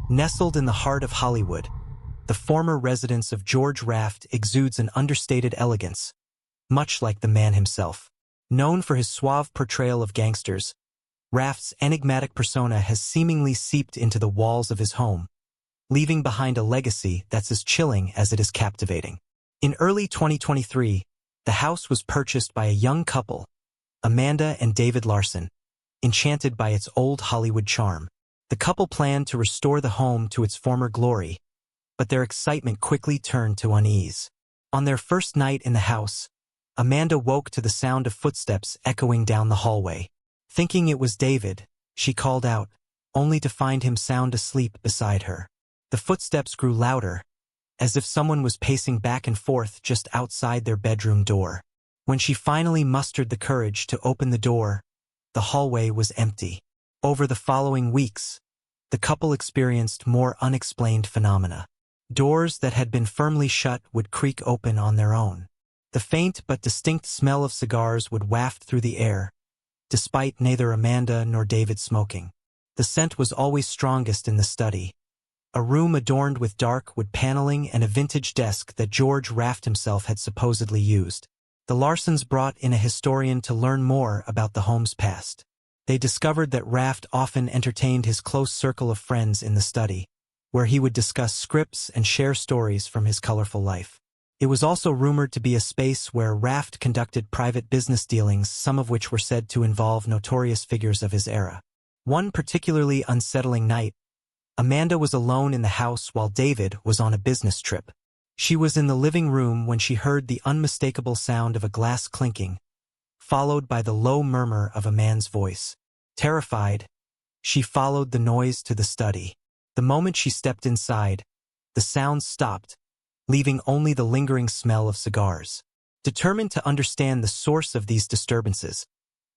Nestled in the heart of Hollywood, the former residence of George Raft exudes an understated elegance, much like the man himself. Known for his suave portrayal of gangsters, Raft's enigmatic persona has seemingly seeped into the walls of his home, leaving behind a legacy that's as chilling as it is captivating. In early 2023, the house was purchased by a young couple, Amanda and David Larson, enchanted by its old Hollywood charm. The couple planned to restore the home to its former glory, but their excitement quickly turned to unease. On their first night in the house, Amanda woke to the sound of footsteps echoing down the hallway. Thinking it was David, she called out, only to find him sound asleep beside her. The footsteps grew louder, as if someone was pacing back and forth just outside their bedroom door. When she finally mustered the courage to open the door, the hallway was empty. Over the following weeks, the couple experienced more unexplained phenomena. Doors that had been firmly shut would creak open on their own. The faint but distinct smell of cigars would waft through the air, despite neither Amanda nor David smoking. The scent was always strongest in the study, a room adorned with dark wood paneling and a vintage desk that George Raft himself had supposedly used. The Larsons brought in a historian to learn more about the home's past. They discovered that Raft often entertained his close circle of friends in the study, where he would discuss scripts and share stories from his colorful life. It was also rumored to be a space where Raft conducted private business dealings, some of which were said to involve notorious figures of his era. One particularly unsettling night, Amanda was alone in the house while David was on a business trip. She was in the living room when she heard the unmistakable sound of a glass clinking, followed by the low murmur of a man's voice. Terrified, she followed the noise to the study. The moment she stepped inside, the sound stopped, leaving only the lingering smell of cigars. Determined to understand the source of these disturbances,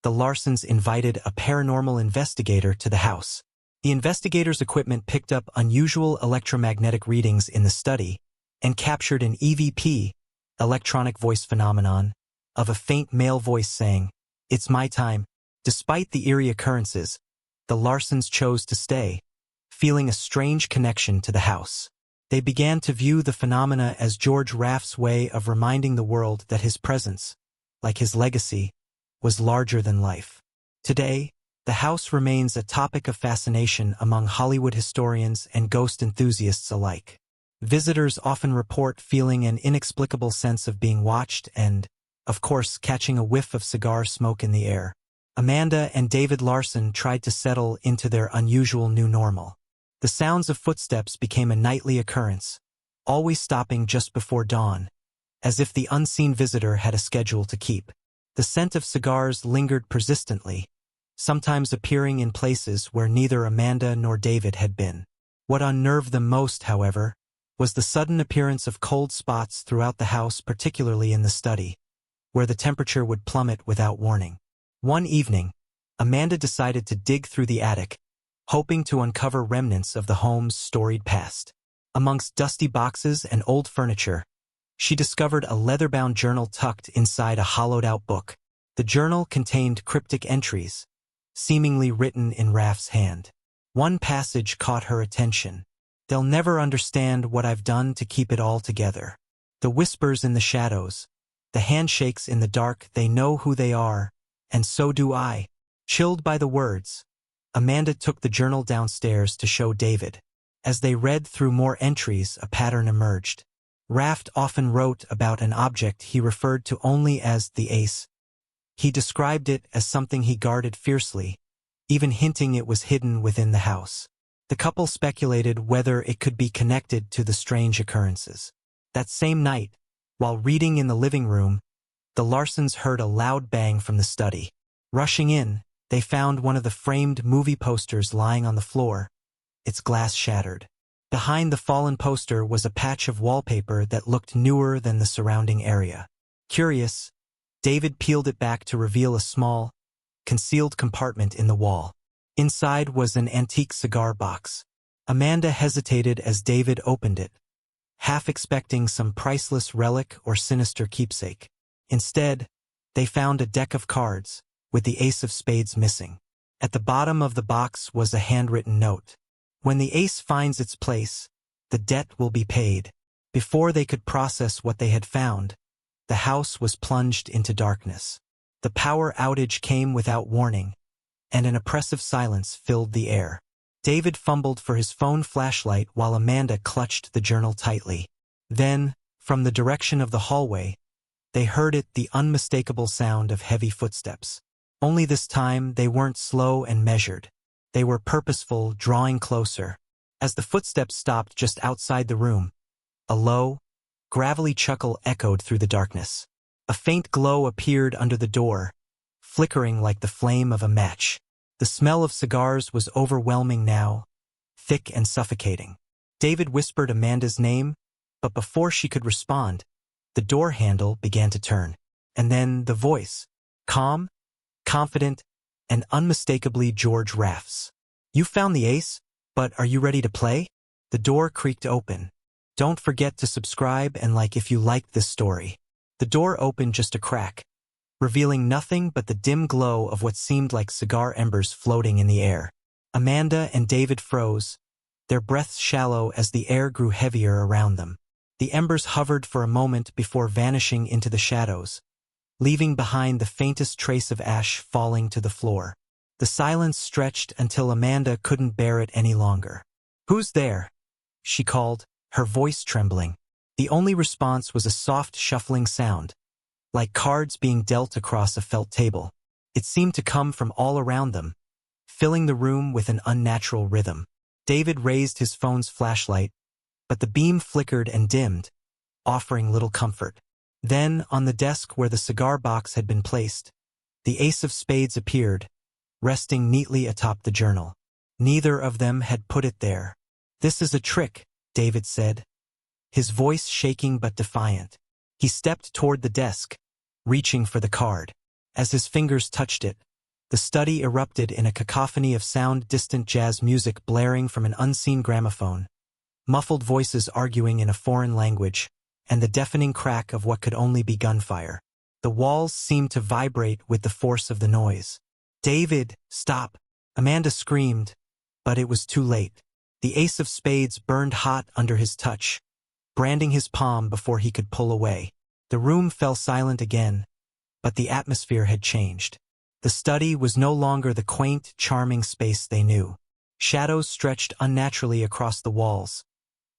the Larsons invited a paranormal investigator to the house. The investigator's equipment picked up unusual electromagnetic readings in the study and captured an EVP, electronic voice phenomenon, of a faint male voice saying, "It's my time." Despite the eerie occurrences, the Larsons chose to stay, feeling a strange connection to the house. They began to view the phenomena as George Raft's way of reminding the world that his presence, like his legacy, was larger than life. Today, the house remains a topic of fascination among Hollywood historians and ghost enthusiasts alike. Visitors often report feeling an inexplicable sense of being watched and, of course, catching a whiff of cigar smoke in the air. Amanda and David Larson tried to settle into their unusual new normal. The sounds of footsteps became a nightly occurrence, always stopping just before dawn, as if the unseen visitor had a schedule to keep. The scent of cigars lingered persistently, sometimes appearing in places where neither Amanda nor David had been. What unnerved them most, however, was the sudden appearance of cold spots throughout the house, particularly in the study, where the temperature would plummet without warning. One evening, Amanda decided to dig through the attic, hoping to uncover remnants of the home's storied past. Amongst dusty boxes and old furniture, she discovered a leather-bound journal tucked inside a hollowed-out book. The journal contained cryptic entries, seemingly written in Raft's hand. One passage caught her attention. "They'll never understand what I've done to keep it all together. The whispers in the shadows, the handshakes in the dark, they know who they are, and so do I." Chilled by the words, Amanda took the journal downstairs to show David. As they read through more entries, a pattern emerged. Raft often wrote about an object he referred to only as the ace. He described it as something he guarded fiercely, even hinting it was hidden within the house. The couple speculated whether it could be connected to the strange occurrences. That same night, while reading in the living room, the Larsons heard a loud bang from the study. Rushing in, they found one of the framed movie posters lying on the floor, its glass shattered. Behind the fallen poster was a patch of wallpaper that looked newer than the surrounding area. Curious, David peeled it back to reveal a small, concealed compartment in the wall. Inside was an antique cigar box. Amanda hesitated as David opened it, half expecting some priceless relic or sinister keepsake. Instead, they found a deck of cards, with the ace of spades missing. At the bottom of the box was a handwritten note. When the ace finds its place, the debt will be paid. Before they could process what they had found, the house was plunged into darkness. The power outage came without warning, and an oppressive silence filled the air. David fumbled for his phone flashlight while Amanda clutched the journal tightly. Then, from the direction of the hallway, they heard it, the unmistakable sound of heavy footsteps. Only this time they weren't slow and measured. They were purposeful, drawing closer. As the footsteps stopped just outside the room, a low, gravelly chuckle echoed through the darkness. A faint glow appeared under the door, flickering like the flame of a match. The smell of cigars was overwhelming now, thick and suffocating. David whispered Amanda's name, but before she could respond, the door handle began to turn. And then the voice, calm, confident, and unmistakably George Raft's. "You found the ace, but are you ready to play?" The door creaked open. "Don't forget to subscribe and like if you liked this story." The door opened just a crack, revealing nothing but the dim glow of what seemed like cigar embers floating in the air. Amanda and David froze, their breaths shallow as the air grew heavier around them. The embers hovered for a moment before vanishing into the shadows, leaving behind the faintest trace of ash falling to the floor. The silence stretched until Amanda couldn't bear it any longer. "Who's there?" she called, her voice trembling. The only response was a soft shuffling sound, like cards being dealt across a felt table. It seemed to come from all around them, filling the room with an unnatural rhythm. David raised his phone's flashlight, but the beam flickered and dimmed, offering little comfort. Then, on the desk where the cigar box had been placed, the ace of spades appeared, resting neatly atop the journal. Neither of them had put it there. "This is a trick," David said, his voice shaking but defiant. He stepped toward the desk, reaching for the card. As his fingers touched it, the study erupted in a cacophony of sound, distant jazz music blaring from an unseen gramophone, muffled voices arguing in a foreign language, and the deafening crack of what could only be gunfire. The walls seemed to vibrate with the force of the noise. "David, stop!" Amanda screamed, but it was too late. The ace of spades burned hot under his touch, branding his palm before he could pull away. The room fell silent again, but the atmosphere had changed. The study was no longer the quaint, charming space they knew. Shadows stretched unnaturally across the walls,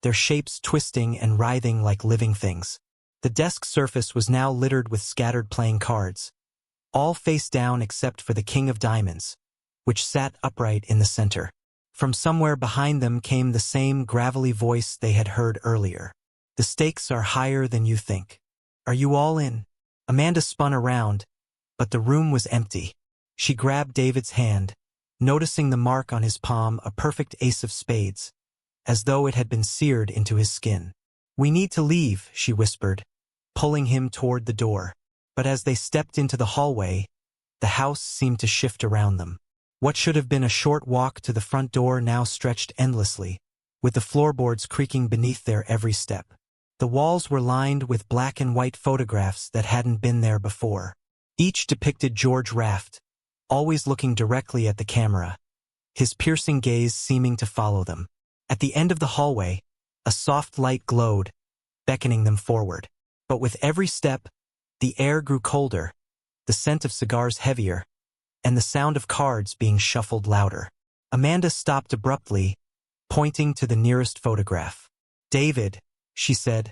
their shapes twisting and writhing like living things. The desk surface was now littered with scattered playing cards, all face down except for the king of diamonds, which sat upright in the center. From somewhere behind them came the same gravelly voice they had heard earlier. "The stakes are higher than you think. Are you all in?" Amanda spun around, but the room was empty. She grabbed David's hand, noticing the mark on his palm, a perfect ace of spades, as though it had been seared into his skin. "We need to leave," she whispered, pulling him toward the door. But as they stepped into the hallway, the house seemed to shift around them. What should have been a short walk to the front door now stretched endlessly, with the floorboards creaking beneath their every step. The walls were lined with black and white photographs that hadn't been there before. Each depicted George Raft, always looking directly at the camera, his piercing gaze seeming to follow them. At the end of the hallway, a soft light glowed, beckoning them forward. But with every step, the air grew colder, the scent of cigars heavier, and the sound of cards being shuffled louder. Amanda stopped abruptly, pointing to the nearest photograph. "David," she said,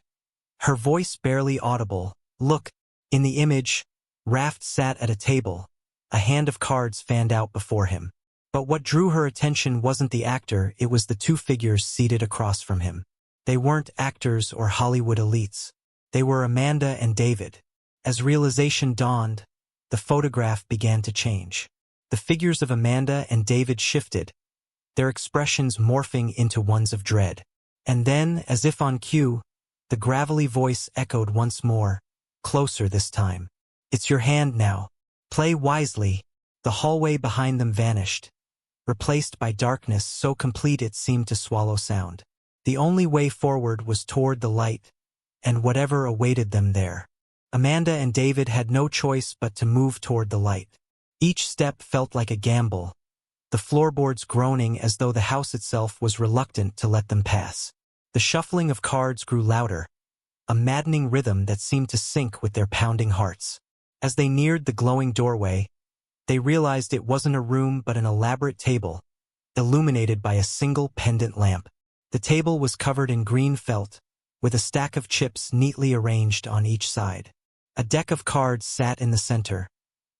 her voice barely audible. "Look." In the image, Raft sat at a table, a hand of cards fanned out before him. But what drew her attention wasn't the actor, it was the two figures seated across from him. They weren't actors or Hollywood elites. They were Amanda and David. As realization dawned, the photograph began to change. The figures of Amanda and David shifted, their expressions morphing into ones of dread. And then, as if on cue, the gravelly voice echoed once more, closer this time. "It's your hand now. Play wisely." The hallway behind them vanished, replaced by darkness so complete it seemed to swallow sound. The only way forward was toward the light, and whatever awaited them there. Amanda and David had no choice but to move toward the light. Each step felt like a gamble, the floorboards groaning as though the house itself was reluctant to let them pass. The shuffling of cards grew louder, a maddening rhythm that seemed to sync with their pounding hearts. As they neared the glowing doorway, they realized it wasn't a room but an elaborate table, illuminated by a single pendant lamp. The table was covered in green felt, with a stack of chips neatly arranged on each side. A deck of cards sat in the center,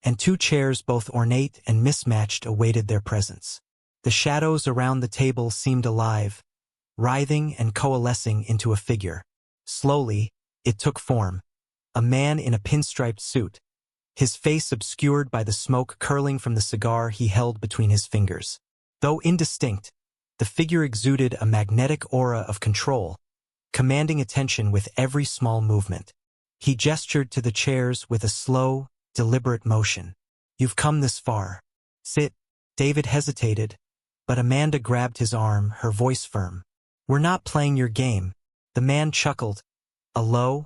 and two chairs both ornate and mismatched awaited their presence. The shadows around the table seemed alive, writhing and coalescing into a figure. Slowly, it took form. A man in a pinstriped suit, his face obscured by the smoke curling from the cigar he held between his fingers. Though indistinct, the figure exuded a magnetic aura of control, commanding attention with every small movement. He gestured to the chairs with a slow, deliberate motion. "You've come this far. Sit." David hesitated, but Amanda grabbed his arm, her voice firm. "We're not playing your game." The man chuckled, a low,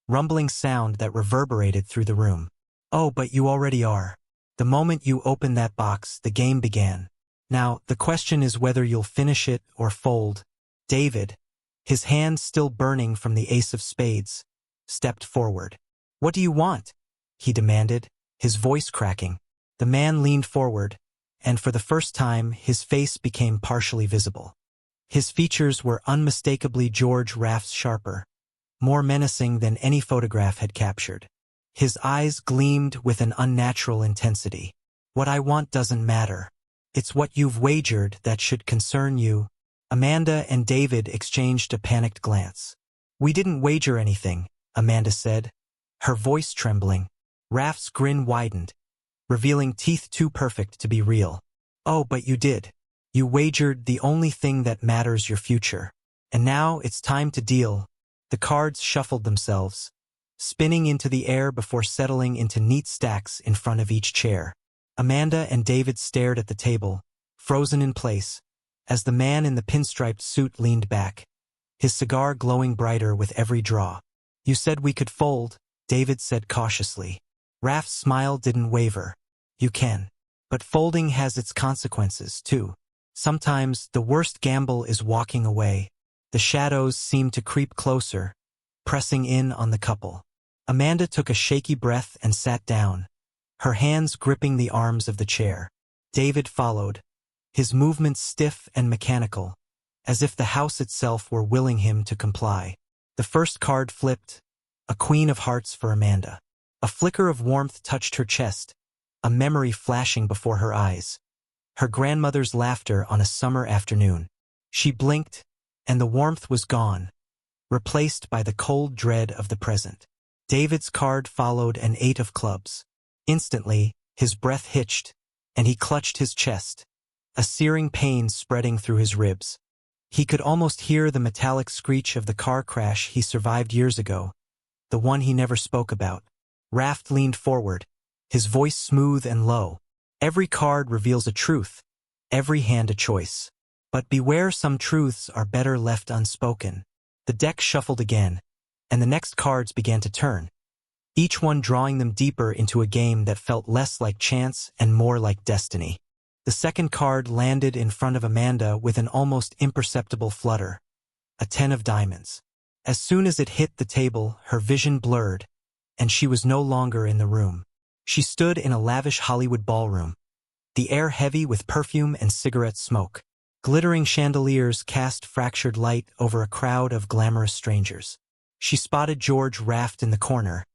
rumbling sound that reverberated through the room. "Oh, but you already are. The moment you opened that box, the game began. Now, the question is whether you'll finish it or fold." David, his hand still burning from the ace of spades, stepped forward. "What do you want?" he demanded, his voice cracking. The man leaned forward, and for the first time his face became partially visible. His features were unmistakably George Raft's, sharper, more menacing than any photograph had captured. His eyes gleamed with an unnatural intensity. "What I want doesn't matter. It's what you've wagered that should concern you." Amanda and David exchanged a panicked glance. "We didn't wager anything," Amanda said, her voice trembling. Raft's grin widened, revealing teeth too perfect to be real. "Oh, but you did. You wagered the only thing that matters, your future. And now it's time to deal." The cards shuffled themselves, spinning into the air before settling into neat stacks in front of each chair. Amanda and David stared at the table, frozen in place, as the man in the pinstriped suit leaned back, his cigar glowing brighter with every draw. "You said we could fold," David said cautiously. Raft's smile didn't waver. "You can. But folding has its consequences, too. Sometimes the worst gamble is walking away." The shadows seemed to creep closer, pressing in on the couple. Amanda took a shaky breath and sat down, her hands gripping the arms of the chair. David followed, his movements stiff and mechanical, as if the house itself were willing him to comply. The first card flipped, a queen of hearts for Amanda. A flicker of warmth touched her chest, a memory flashing before her eyes. Her grandmother's laughter on a summer afternoon. She blinked, and the warmth was gone, replaced by the cold dread of the present. David's card followed an 8 of clubs. Instantly, his breath hitched, and he clutched his chest, a searing pain spreading through his ribs. He could almost hear the metallic screech of the car crash he survived years ago, the one he never spoke about. Raft leaned forward, his voice smooth and low. "Every card reveals a truth, every hand a choice. But beware, some truths are better left unspoken." The deck shuffled again, and the next cards began to turn, each one drawing them deeper into a game that felt less like chance and more like destiny. The second card landed in front of Amanda with an almost imperceptible flutter, a 10 of diamonds. As soon as it hit the table, her vision blurred, and she was no longer in the room. She stood in a lavish Hollywood ballroom, the air heavy with perfume and cigarette smoke. Glittering chandeliers cast fractured light over a crowd of glamorous strangers. She spotted George Raft in the corner,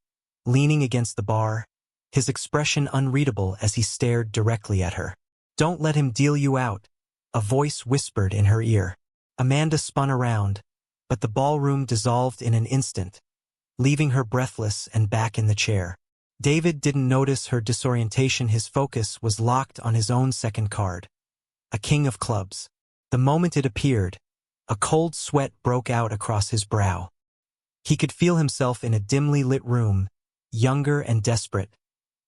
leaning against the bar, his expression unreadable as he stared directly at her. "Don't let him deal you out," a voice whispered in her ear. Amanda spun around, but the ballroom dissolved in an instant, leaving her breathless and back in the chair. David didn't notice her disorientation. His focus was locked on his own second card, a king of clubs. The moment it appeared, a cold sweat broke out across his brow. He could feel himself in a dimly lit room, younger and desperate,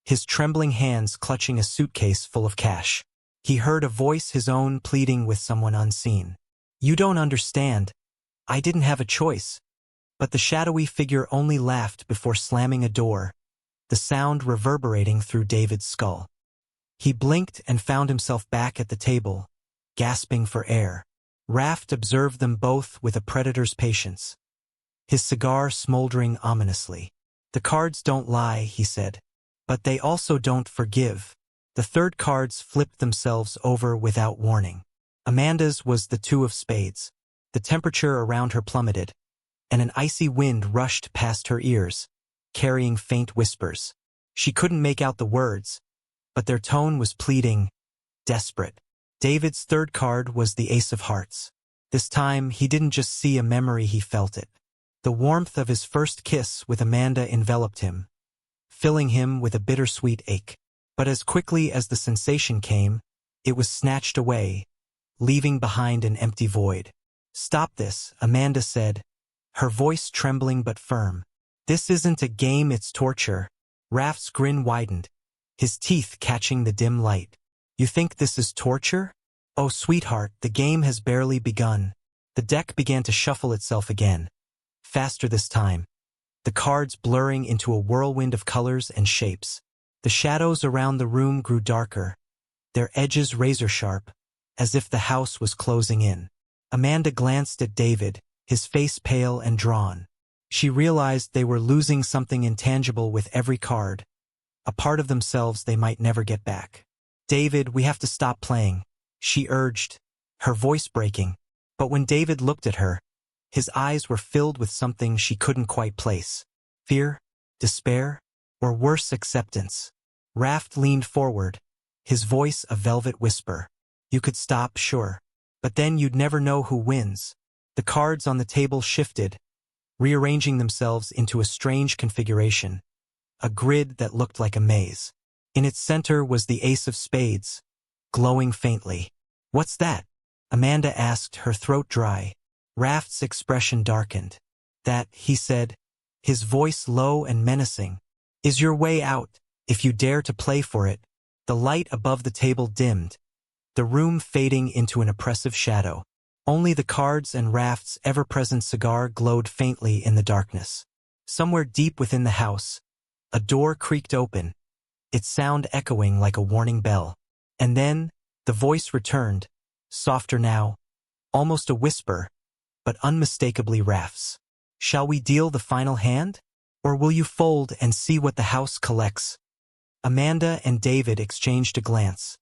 his trembling hands clutching a suitcase full of cash. He heard a voice, his own, pleading with someone unseen. "You don't understand. I didn't have a choice." But the shadowy figure only laughed before slamming a door, the sound reverberating through David's skull. He blinked and found himself back at the table, gasping for air. Raft observed them both with a predator's patience, his cigar smoldering ominously. "The cards don't lie," he said. "But they also don't forgive." The third cards flipped themselves over without warning. Amanda's was the 2 of spades. The temperature around her plummeted, and an icy wind rushed past her ears, carrying faint whispers. She couldn't make out the words, but their tone was pleading, desperate. David's third card was the Ace of Hearts. This time, he didn't just see a memory, he felt it. The warmth of his first kiss with Amanda enveloped him, filling him with a bittersweet ache. But as quickly as the sensation came, it was snatched away, leaving behind an empty void. "Stop this," Amanda said, her voice trembling but firm. "This isn't a game, it's torture." Raft's grin widened, his teeth catching the dim light. "You think this is torture? Oh, sweetheart, the game has barely begun." The deck began to shuffle itself again, faster this time, the cards blurring into a whirlwind of colors and shapes. The shadows around the room grew darker, their edges razor-sharp, as if the house was closing in. Amanda glanced at David, his face pale and drawn. She realized they were losing something intangible with every card, a part of themselves they might never get back. "David, we have to stop playing," she urged, her voice breaking. But when David looked at her, his eyes were filled with something she couldn't quite place. Fear? Despair? Or worse, acceptance? Raft leaned forward, his voice a velvet whisper. "You could stop, sure. But then you'd never know who wins." The cards on the table shifted, rearranging themselves into a strange configuration, a grid that looked like a maze. In its center was the Ace of Spades, glowing faintly. "What's that?" Amanda asked, her throat dry. Raft's expression darkened. "That," he said, his voice low and menacing, "is your way out, if you dare to play for it." The light above the table dimmed, the room fading into an oppressive shadow. Only the cards and Raft's ever-present cigar glowed faintly in the darkness. Somewhere deep within the house, a door creaked open, its sound echoing like a warning bell. And then, the voice returned, softer now, almost a whisper, but unmistakably Raft's. "Shall we deal the final hand? Or will you fold and see what the house collects?" Amanda and David exchanged a glance,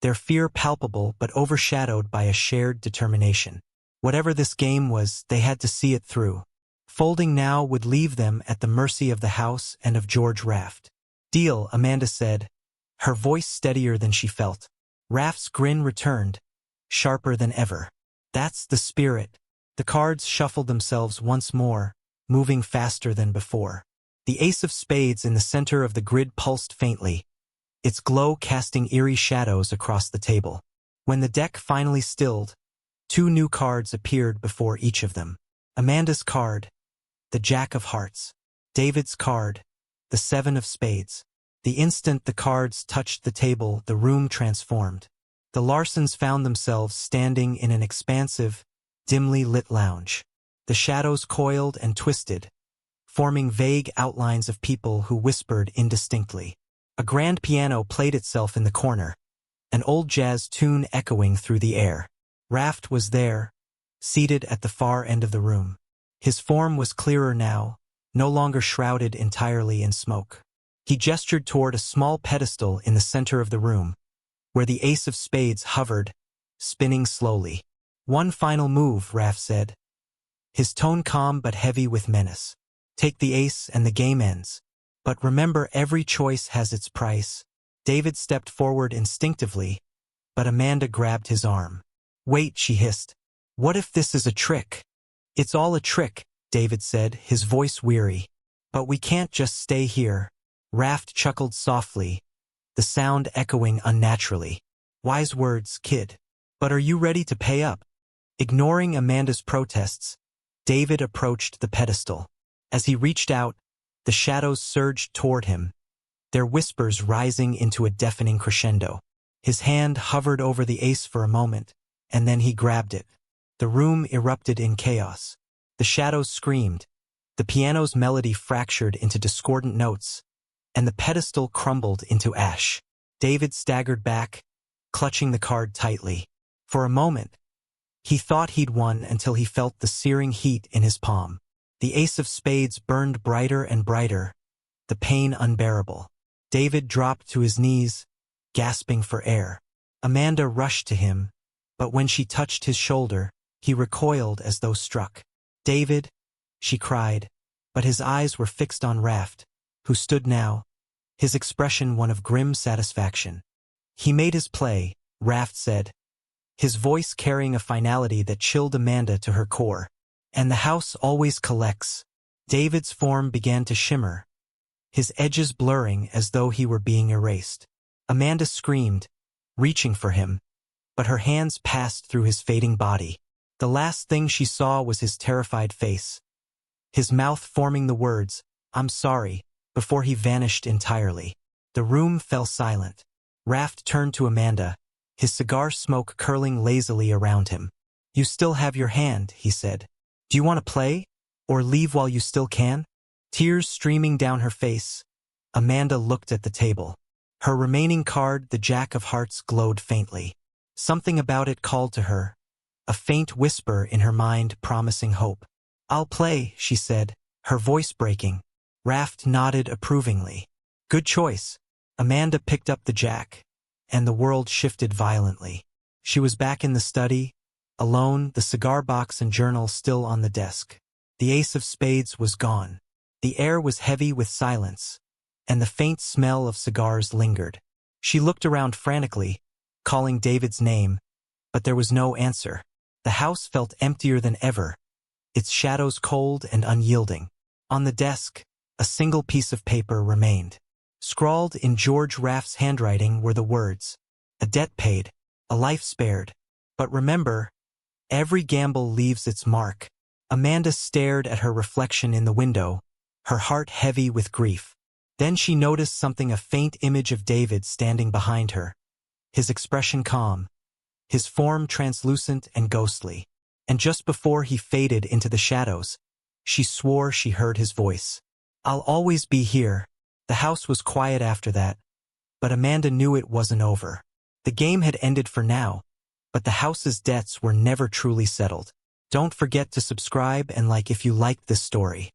their fear palpable but overshadowed by a shared determination. Whatever this game was, they had to see it through. Folding now would leave them at the mercy of the house and of George Raft. "Deal," Amanda said, her voice steadier than she felt. Raft's grin returned, sharper than ever. "That's the spirit." The cards shuffled themselves once more, moving faster than before. The Ace of Spades in the center of the grid pulsed faintly, its glow casting eerie shadows across the table. When the deck finally stilled, 2 new cards appeared before each of them. Amanda's card, the Jack of Hearts. David's card, the 7 of Spades. The instant the cards touched the table, the room transformed. The Larsons found themselves standing in an expansive, dimly lit lounge. The shadows coiled and twisted, forming vague outlines of people who whispered indistinctly. A grand piano played itself in the corner, an old jazz tune echoing through the air. Raft was there, seated at the far end of the room. His form was clearer now, no longer shrouded entirely in smoke. He gestured toward a small pedestal in the center of the room, where the Ace of Spades hovered, spinning slowly. "One final move," Raft said, his tone calm but heavy with menace. "Take the ace and the game ends. But remember, every choice has its price." David stepped forward instinctively, but Amanda grabbed his arm. "Wait," she hissed. "What if this is a trick?" "It's all a trick," David said, his voice weary. "But we can't just stay here." Raft chuckled softly, the sound echoing unnaturally. "Wise words, kid. But are you ready to pay up?" Ignoring Amanda's protests, David approached the pedestal. As he reached out, the shadows surged toward him, their whispers rising into a deafening crescendo. His hand hovered over the ace for a moment, and then he grabbed it. The room erupted in chaos. The shadows screamed, the piano's melody fractured into discordant notes, and the pedestal crumbled into ash. David staggered back, clutching the card tightly. For a moment, he thought he'd won until he felt the searing heat in his palm. The ace of spades burned brighter and brighter, the pain unbearable. David dropped to his knees, gasping for air. Amanda rushed to him, but when she touched his shoulder, he recoiled as though struck. "David," she cried, but his eyes were fixed on Raft, who stood now, his expression one of grim satisfaction. "He made his play," Raft said, his voice carrying a finality that chilled Amanda to her core. "And the house always collects." David's form began to shimmer, his edges blurring as though he were being erased. Amanda screamed, reaching for him, but her hands passed through his fading body. The last thing she saw was his terrified face, his mouth forming the words, "I'm sorry," before he vanished entirely. The room fell silent. Raft turned to Amanda, his cigar smoke curling lazily around him. "You still have your hand," he said. "Do you want to play? Or leave while you still can?" Tears streaming down her face, Amanda looked at the table. Her remaining card, the Jack of Hearts, glowed faintly. Something about it called to her, a faint whisper in her mind promising hope. "I'll play," she said, her voice breaking. Raft nodded approvingly. "Good choice." Amanda picked up the Jack, and the world shifted violently. She was back in the study, alone, the cigar box and journal still on the desk. The ace of spades was gone. The air was heavy with silence, and the faint smell of cigars lingered. She looked around frantically, calling David's name, but there was no answer. The house felt emptier than ever, its shadows cold and unyielding. On the desk, a single piece of paper remained. Scrawled in George Raft's handwriting were the words, "A debt paid, a life spared. But remember, every gamble leaves its mark." Amanda stared at her reflection in the window, her heart heavy with grief. Then she noticed something, a faint image of David standing behind her, his expression calm, his form translucent and ghostly. And just before he faded into the shadows, she swore she heard his voice. "I'll always be here." The house was quiet after that, but Amanda knew it wasn't over. The game had ended for now, but the house's debts were never truly settled. Don't forget to subscribe and like if you liked this story.